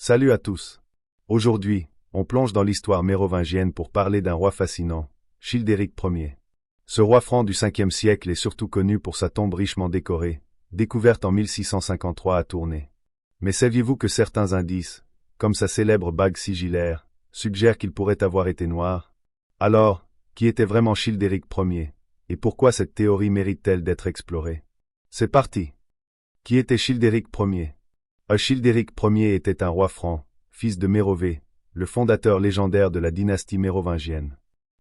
Salut à tous. Aujourd'hui, on plonge dans l'histoire mérovingienne pour parler d'un roi fascinant, Childéric Ier. Ce roi franc du 5e siècle est surtout connu pour sa tombe richement décorée, découverte en 1653 à Tournai. Mais saviez-vous que certains indices, comme sa célèbre bague sigillaire, suggèrent qu'il pourrait avoir été noir? Alors, qui était vraiment Childéric Ier, et pourquoi cette théorie mérite-t-elle d'être explorée? C'est parti. Qui était Childéric Ier? Childéric Ier était un roi franc, fils de Mérové, le fondateur légendaire de la dynastie mérovingienne.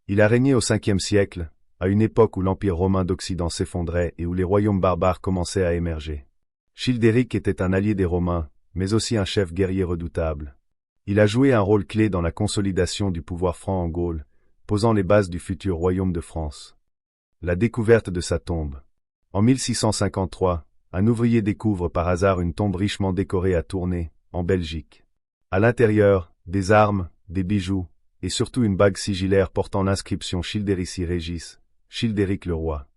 Il a régné au 5e siècle, à une époque où l'Empire romain d'Occident s'effondrait et où les royaumes barbares commençaient à émerger. Childéric était un allié des Romains, mais aussi un chef guerrier redoutable. Il a joué un rôle clé dans la consolidation du pouvoir franc en Gaule, posant les bases du futur royaume de France. La découverte de sa tombe. En 1653, un ouvrier découvre par hasard une tombe richement décorée à Tournai, en Belgique. À l'intérieur, des armes, des bijoux, et surtout une bague sigillaire portant l'inscription Childerici Regis, Childéric le roi.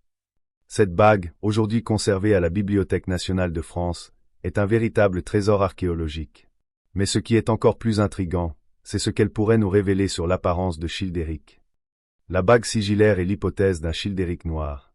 Cette bague, aujourd'hui conservée à la Bibliothèque nationale de France, est un véritable trésor archéologique. Mais ce qui est encore plus intriguant, c'est ce qu'elle pourrait nous révéler sur l'apparence de Childéric. La bague sigillaire est l'hypothèse d'un Childéric noir.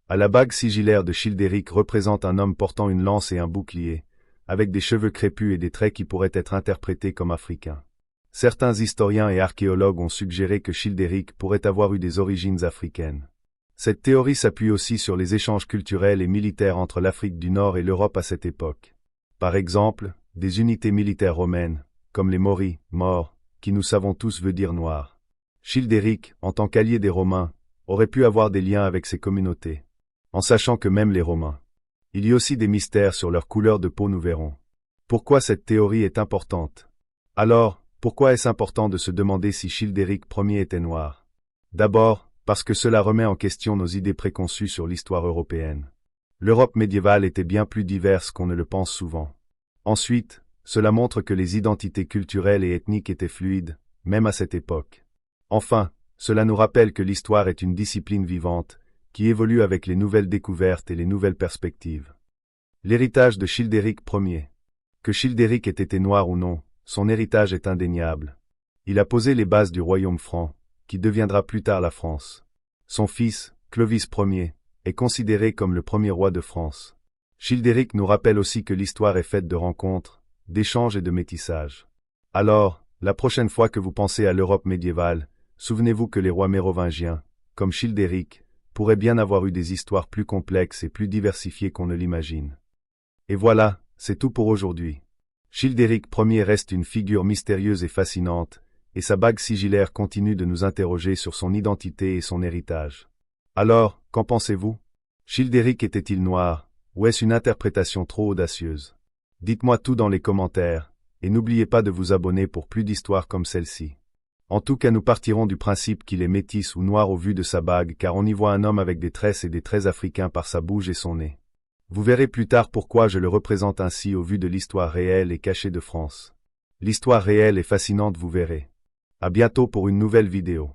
La bague sigillaire de Childéric représente un homme portant une lance et un bouclier, avec des cheveux crépus et des traits qui pourraient être interprétés comme africains. Certains historiens et archéologues ont suggéré que Childéric pourrait avoir eu des origines africaines. Cette théorie s'appuie aussi sur les échanges culturels et militaires entre l'Afrique du Nord et l'Europe à cette époque. Par exemple, des unités militaires romaines, comme les Moris, morts, qui nous savons tous veut dire noir. Childéric, en tant qu'allié des Romains, aurait pu avoir des liens avec ces communautés. En sachant que même les Romains. Il y a aussi des mystères sur leur couleur de peau, nous verrons. Pourquoi cette théorie est importante? Alors, pourquoi est-ce important de se demander si Childéric Ier était noir? D'abord, parce que cela remet en question nos idées préconçues sur l'histoire européenne. L'Europe médiévale était bien plus diverse qu'on ne le pense souvent. Ensuite, cela montre que les identités culturelles et ethniques étaient fluides, même à cette époque. Enfin, cela nous rappelle que l'histoire est une discipline vivante, qui évolue avec les nouvelles découvertes et les nouvelles perspectives. L'héritage de Childéric Ier. Que Childéric ait été noir ou non, son héritage est indéniable. Il a posé les bases du royaume franc, qui deviendra plus tard la France. Son fils, Clovis Ier, est considéré comme le premier roi de France. Childéric nous rappelle aussi que l'histoire est faite de rencontres, d'échanges et de métissage. Alors, la prochaine fois que vous pensez à l'Europe médiévale, souvenez-vous que les rois mérovingiens, comme Childéric, pourrait bien avoir eu des histoires plus complexes et plus diversifiées qu'on ne l'imagine. Et voilà, c'est tout pour aujourd'hui. Childéric Ier reste une figure mystérieuse et fascinante, et sa bague sigillaire continue de nous interroger sur son identité et son héritage. Alors, qu'en pensez-vous? Childéric était-il noir, ou est-ce une interprétation trop audacieuse? Dites-moi tout dans les commentaires, et n'oubliez pas de vous abonner pour plus d'histoires comme celle-ci. En tout cas, nous partirons du principe qu'il est métis ou noir au vu de sa bague, car on y voit un homme avec des tresses et des traits africains par sa bouche et son nez. Vous verrez plus tard pourquoi je le représente ainsi au vu de l'histoire réelle et cachée de France. L'histoire réelle est fascinante, vous verrez. À bientôt pour une nouvelle vidéo.